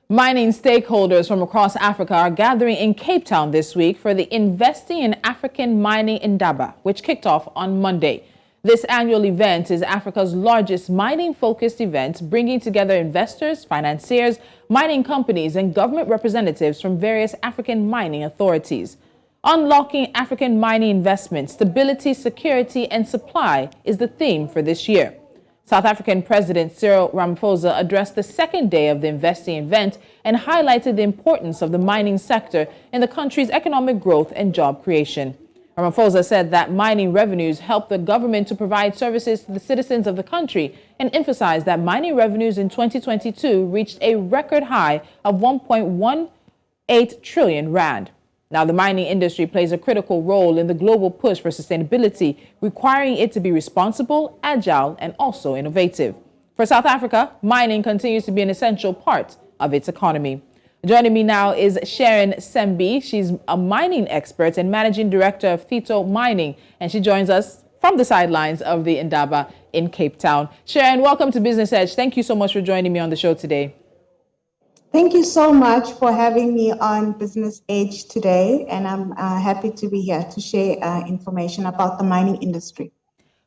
Mining stakeholders from across Africa are gathering in Cape Town this week for the Investing in African Mining Indaba, which kicked off on Monday. This annual event is Africa's largest mining-focused event, bringing together investors, financiers, mining companies, and government representatives from various African mining authorities. Unlocking African mining investment, stability, security, and supply is the theme for this year. South African President Cyril Ramaphosa addressed the second day of the investing event and highlighted the importance of the mining sector in the country's economic growth and job creation. Ramaphosa said that mining revenues help the government to provide services to the citizens of the country and emphasized that mining revenues in 2022 reached a record high of 1.18 trillion rand. Now, the mining industry plays a critical role in the global push for sustainability, requiring it to be responsible, agile, and also innovative. For South Africa, mining continues to be an essential part of its economy. Joining me now is Sharon Cembi. She's a mining expert and managing director of Thito Mining, and she joins us from the sidelines of the Indaba in Cape Town. Sharon, welcome to Business Edge. Thank you so much for joining me on the show today. Thank you so much for having me on Business Edge today, and I'm happy to be here to share information about the mining industry.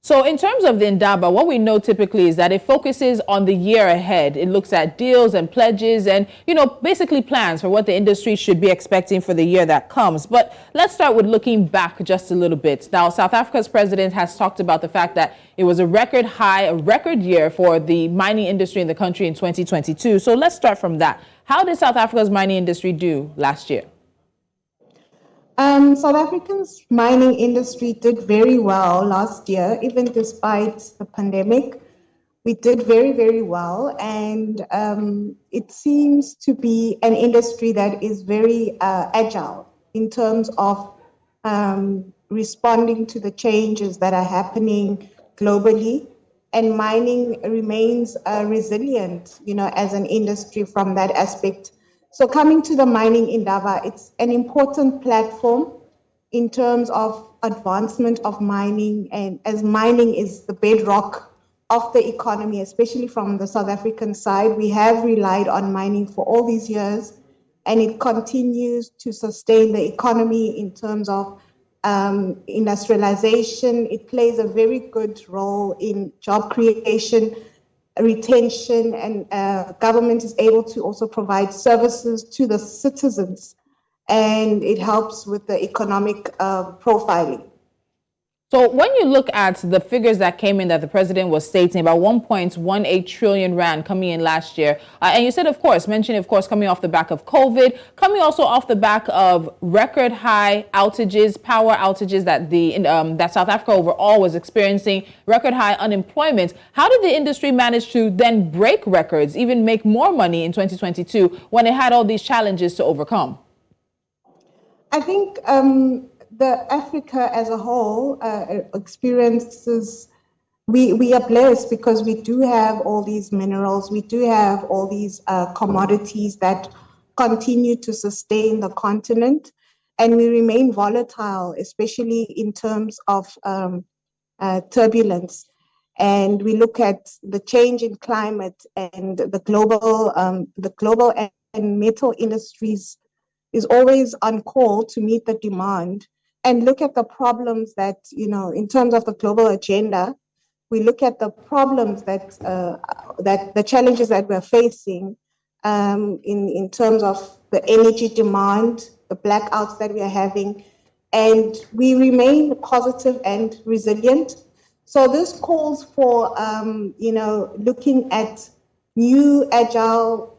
So in terms of the Indaba, what we know typically is that it focuses on the year ahead. It looks at deals and pledges and, basically plans for what the industry should be expecting for the year that comes. But let's start with looking back just a little bit. Now, South Africa's president has talked about the fact that it was a record high, a record year for the mining industry in the country in 2022. So let's start from that. How did South Africa's mining industry do last year? South Africa's mining industry did very well last year, even despite the pandemic. We did very, very well, and it seems to be an industry that is very agile in terms of responding to the changes that are happening globally, and mining remains resilient, as an industry from that aspect. So coming to the mining Indaba, it's an important platform in terms of advancement of mining, and as mining is the bedrock of the economy, especially from the South African side. We have relied on mining for all these years, and it continues to sustain the economy in terms of industrialization. It plays a very good role in job creation, retention, and government is able to also provide services to the citizens, and it helps with the economic profiling. So when you look at the figures that came in that the president was stating, about 1.18 trillion rand coming in last year, and you said, mentioning, coming off the back of COVID, coming also off the back of record high outages, power outages that South Africa overall was experiencing, record high unemployment. How did the industry manage to then break records, even make more money in 2022 when it had all these challenges to overcome? I think the Africa as a whole experiences, we are blessed because we do have all these minerals, we do have all these commodities that continue to sustain the continent, and we remain volatile, especially in terms of turbulence. And we look at the change in climate, and the global and metal industries is always on call to meet the demand. And look at the problems that, in terms of the global agenda, we look at the problems that the challenges that we're facing in terms of the energy demand, the blackouts that we are having, and we remain positive and resilient. So this calls for, looking at new, agile,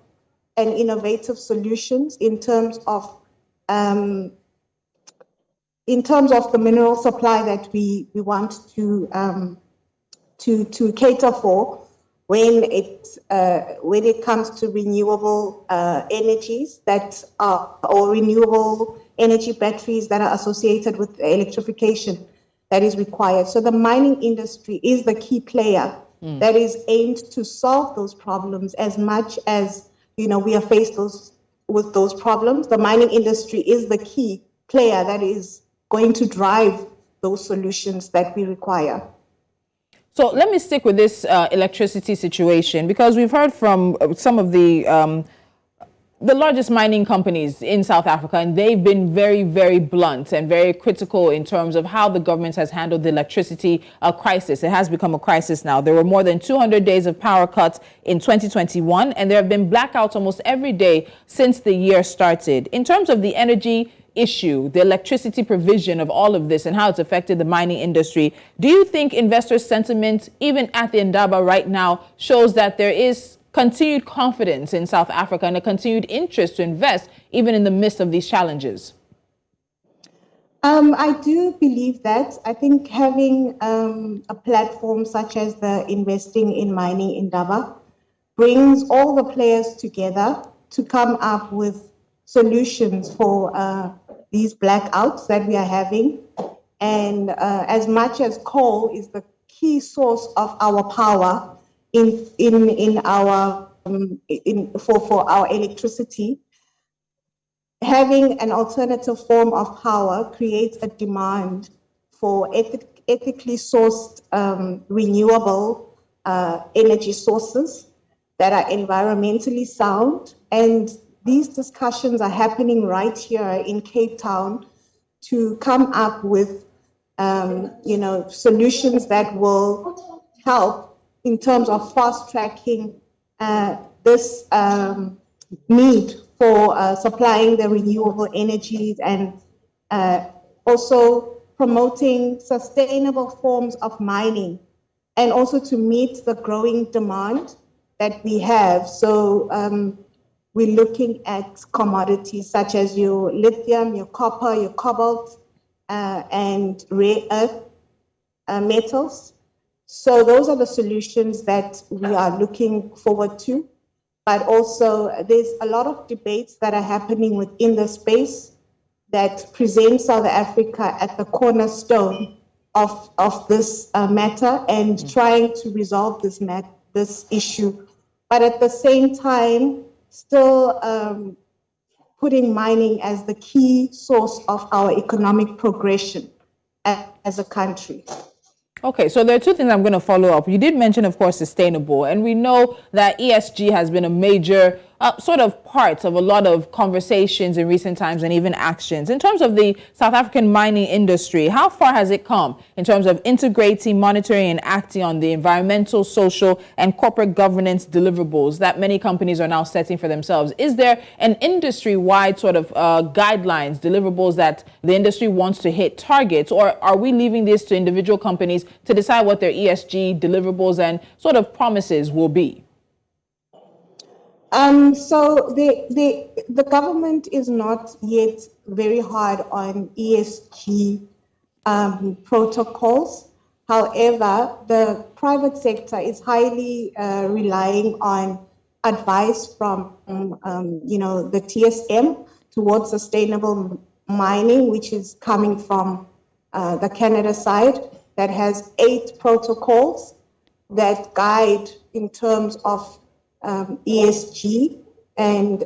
and innovative solutions in terms of the mineral supply that we want to cater for when it comes to renewable energies or renewable energy batteries that are associated with electrification that is required. So the mining industry is the key player that is aimed to solve those problems. As much as we are faced with those problems, the mining industry is the key player that is going to drive those solutions that we require. So let me stick with this electricity situation, because we've heard from some of the the largest mining companies in South Africa, and they've been very, very blunt and very critical in terms of how the government has handled the electricity crisis. It has become a crisis now. There were more than 200 days of power cuts in 2021, and there have been blackouts almost every day since the year started. In terms of the energy issue, the electricity provision of all of this and how it's affected the mining industry, do you think investor sentiment, even at the Indaba right now, shows that there is continued confidence in South Africa and a continued interest to invest even in the midst of these challenges? I do believe that. I think having a platform such as the Investing in Mining Indaba brings all the players together to come up with solutions for these blackouts that we are having. And as much as coal is the key source of our power for our electricity, having an alternative form of power creates a demand for ethically sourced renewable energy sources that are environmentally sound. And these discussions are happening right here in Cape Town to come up with solutions that will help in terms of fast-tracking this need for supplying the renewable energies and also promoting sustainable forms of mining, and also to meet the growing demand that we have. So we're looking at commodities such as your lithium, your copper, your cobalt, and rare earth metals. So those are the solutions that we are looking forward to. But also there's a lot of debates that are happening within the space that present South Africa at the cornerstone of this matter and trying to resolve this issue. But at the same time, still putting mining as the key source of our economic progression as a country. Okay, so there are two things I'm going to follow up. You did mention, of course, sustainable, and we know that ESG has been a major sort of part of a lot of conversations in recent times and even actions. In terms of the South African mining industry, how far has it come in terms of integrating, monitoring, and acting on the environmental, social, and corporate governance deliverables that many companies are now setting for themselves? Is there an industry-wide sort of guidelines, deliverables that the industry wants to hit targets, or are we leaving this to individual companies to decide what their ESG deliverables and sort of promises will be? So the government is not yet very hard on ESG protocols. However, the private sector is highly relying on advice from the TSM towards sustainable mining, which is coming from the Canada side, that has 8 protocols that guide in terms of ESG, and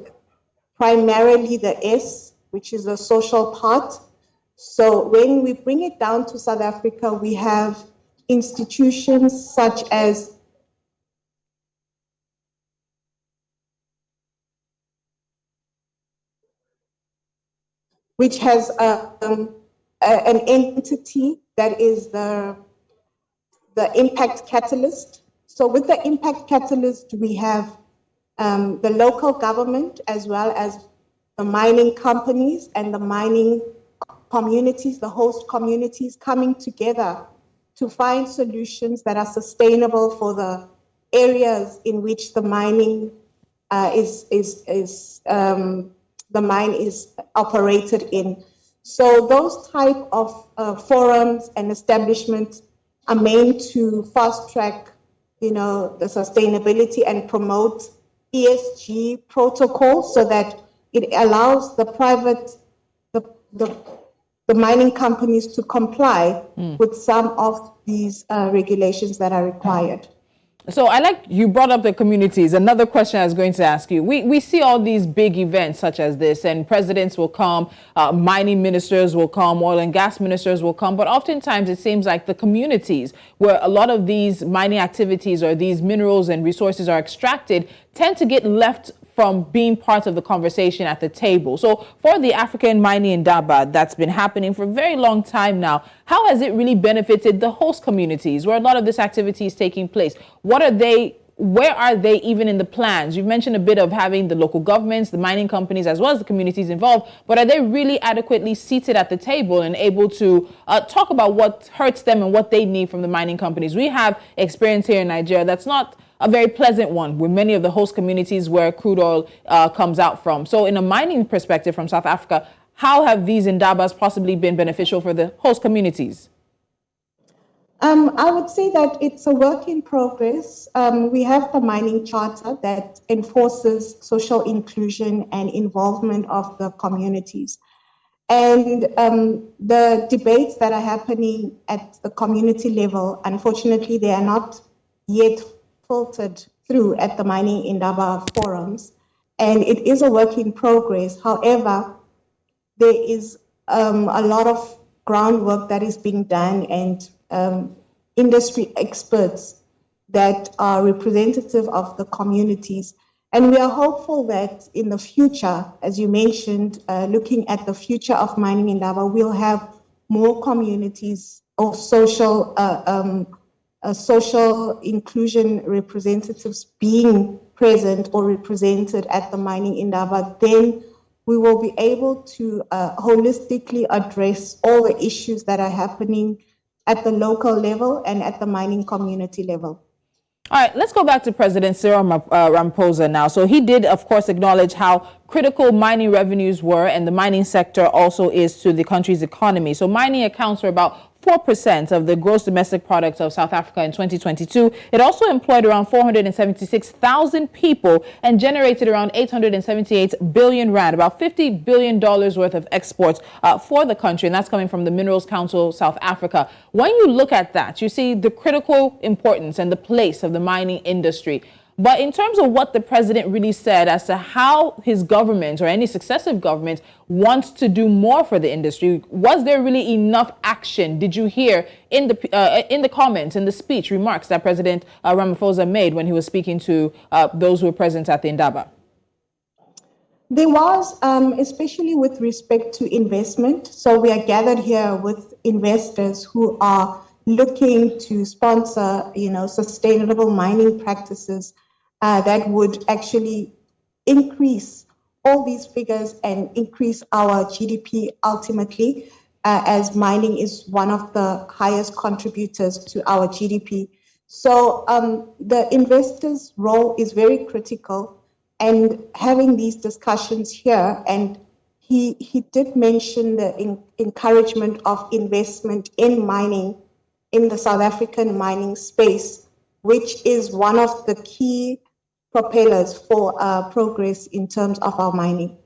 primarily the S, which is the social part. So when we bring it down to South Africa, we have institutions such as which has an entity that is the impact catalyst. So with the impact catalyst, we have the local government as well as the mining companies and the mining communities, the host communities, coming together to find solutions that are sustainable for the areas in which the mining the mine is operated in. So those type of forums and establishments are meant to fast track the sustainability and promote ESG protocols so that it allows the mining companies to comply with some of these regulations that are required. So you brought up the communities. Another question I was going to ask you. We see all these big events such as this, and presidents will come, mining ministers will come, oil and gas ministers will come. But oftentimes it seems like the communities where a lot of these mining activities or these minerals and resources are extracted tend to get left from being part of the conversation at the table. So for the African mining indaba that's been happening for a very long time now, how has it really benefited the host communities where a lot of this activity is taking place? Where are they even in the plans? You've mentioned a bit of having the local governments, the mining companies, as well as the communities involved, but are they really adequately seated at the table and able to talk about what hurts them and what they need from the mining companies? We have experience here in Nigeria that's not a very pleasant one with many of the host communities where crude oil comes out from. So in a mining perspective from South Africa, how have these indabas possibly been beneficial for the host communities? I would say that it's a work in progress. We have the mining charter that enforces social inclusion and involvement of the communities. And the debates that are happening at the community level, unfortunately, they are not yet filtered through at the mining indaba forums. And it is a work in progress. However, there is a lot of groundwork that is being done, and industry experts that are representative of the communities. And we are hopeful that in the future, as you mentioned, looking at the future of mining in Indaba, we'll have more communities or social inclusion representatives being present or represented at the mining in Indaba. Then we will be able to holistically address all the issues that are happening at the local level and at the mining community level. All right, let's go back to President Cyril Ramaphosa now. So he did, of course, acknowledge how critical mining revenues were, and the mining sector also is to the country's economy. So mining accounts for about 4% of the gross domestic product of South Africa in 2022. It also employed around 476,000 people and generated around 878 billion rand, about $50 billion worth of exports for the country. And that's coming from the Minerals Council South Africa. When you look at that, you see the critical importance and the place of the mining industry. But in terms of what the president really said as to how his government or any successive government wants to do more for the industry, was there really enough action? Did you hear in the comments, in the speech, remarks that President Ramaphosa made when he was speaking to those who were present at the Indaba? There was, especially with respect to investment. So we are gathered here with investors who are looking to sponsor, sustainable mining practices that would actually increase all these figures and increase our GDP ultimately, as mining is one of the highest contributors to our GDP. So the investors' role is very critical, and having these discussions here, and he did mention the encouragement of investment in mining in the South African mining space, which is one of the key propellers for progress in terms of our mining.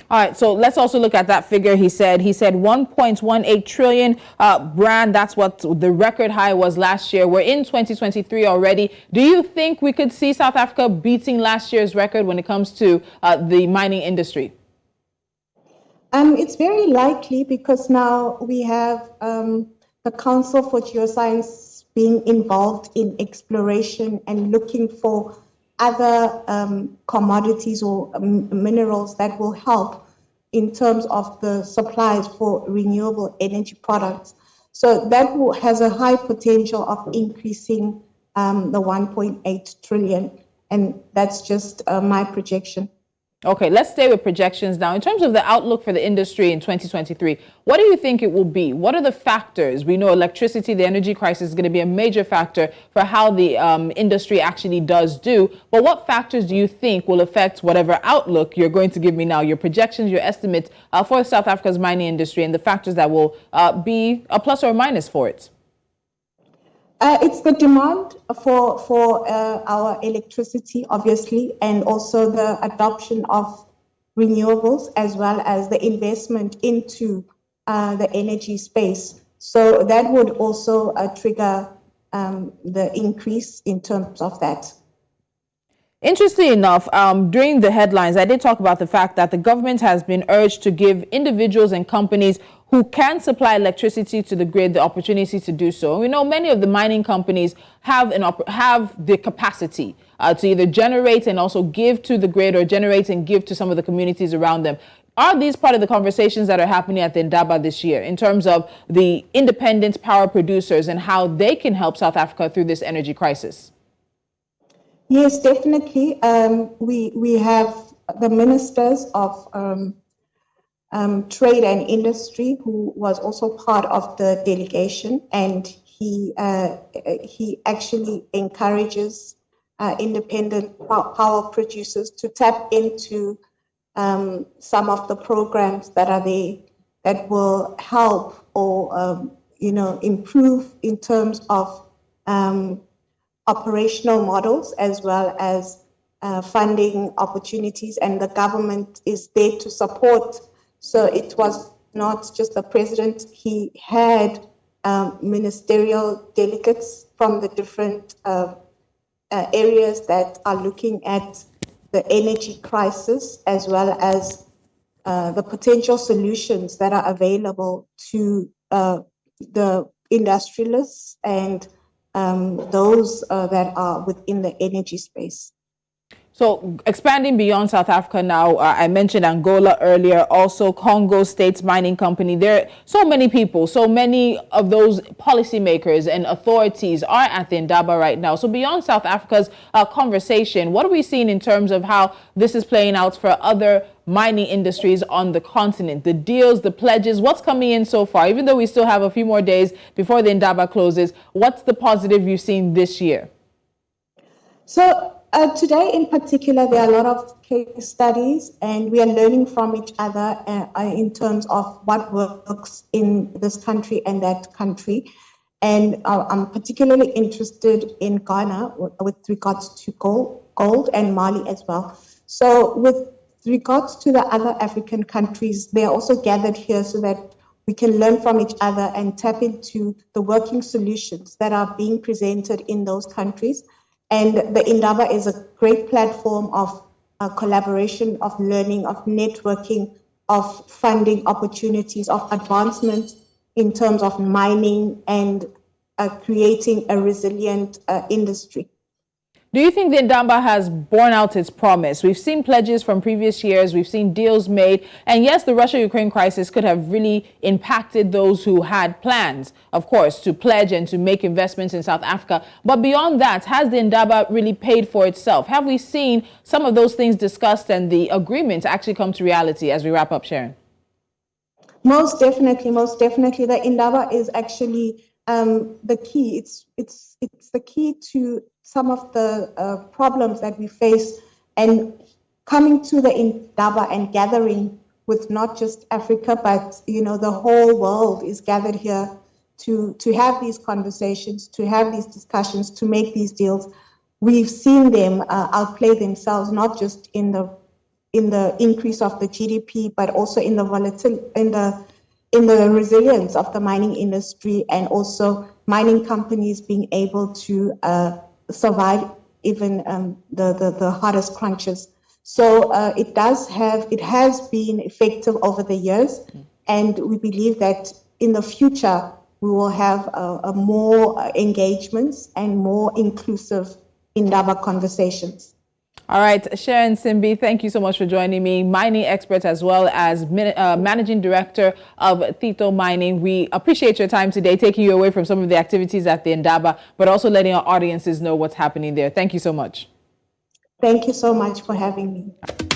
All right, so let's also look at that figure. He said 1.18 trillion rand. That's what the record high was last year. We're in 2023 already. Do you think we could see South Africa beating last year's record when it comes to the mining industry? It's very likely, because now we have the Council for Geoscience being involved in exploration and looking for other commodities or minerals that will help in terms of the supplies for renewable energy products. So that has a high potential of increasing the 1.8 trillion. And that's just my projection. Okay, let's stay with projections now. In terms of the outlook for the industry in 2023, what do you think it will be? What are the factors? We know electricity, the energy crisis is going to be a major factor for how the industry actually does do. But what factors do you think will affect whatever outlook you're going to give me now, your projections, your estimates for South Africa's mining industry, and the factors that will be a plus or a minus for it? It's the demand for our electricity, obviously, and also the adoption of renewables, as well as the investment into the energy space. So that would also trigger the increase in terms of that. Interestingly enough, during the headlines, I did talk about the fact that the government has been urged to give individuals and companies who can supply electricity to the grid the opportunity to do so. We know many of the mining companies have the capacity to either generate and also give to the grid, or generate and give to some of the communities around them. Are these part of the conversations that are happening at the Indaba this year in terms of the independent power producers and how they can help South Africa through this energy crisis? Yes, definitely. We have the ministers of trade and industry, who was also part of the delegation, and he actually encourages independent power producers to tap into some of the programs that are there that will help or improve in terms of operational models, as well as funding opportunities, and the government is there to support. So it was not just the president, he had ministerial delegates from the different areas that are looking at the energy crisis, as well as the potential solutions that are available to the industrialists and those that are within the energy space. So expanding beyond South Africa now, I mentioned Angola earlier, also Congo States Mining Company. There are so many people, so many of those policymakers and authorities are at the Indaba right now. So beyond South Africa's conversation, what are we seeing in terms of how this is playing out for other mining industries on the continent? The deals, the pledges, what's coming in so far? Even though we still have a few more days before the Indaba closes, what's the positive you've seen this year? So today in particular, there are a lot of case studies, and we are learning from each other in terms of what works in this country and that country. And I'm particularly interested in Ghana with regards to gold, and Mali as well. So with regards to the other African countries, they are also gathered here so that we can learn from each other and tap into the working solutions that are being presented in those countries. And the Indaba is a great platform of collaboration, of learning, of networking, of funding opportunities, of advancement in terms of mining and creating a resilient industry. Do you think the Indaba has borne out its promise? We've seen pledges from previous years, we've seen deals made, and yes, the Russia-Ukraine crisis could have really impacted those who had plans, of course, to pledge and to make investments in South Africa. But beyond that, has the Indaba really paid for itself? Have we seen some of those things discussed and the agreements actually come to reality as we wrap up, Sharon? Most definitely, most definitely. The Indaba is actually the key. It's the key to some of the problems that we face, and coming to the Indaba and gathering with not just Africa, but the whole world is gathered here to have these conversations, to have these discussions, to make these deals. We've seen them outplay themselves, not just in the increase of the GDP, but also in the volatility, in the resilience of the mining industry, and also mining companies being able to survive even the hardest crunches. So it has been effective over the years, and we believe that in the future we will have more engagements and more inclusive Indaba conversations. All right, Sharon, Cembi, thank you so much for joining me. Mining expert as well as managing director of Thito Mining. We appreciate your time today, taking you away from some of the activities at the Indaba, but also letting our audiences know what's happening there. Thank you so much. Thank you so much for having me.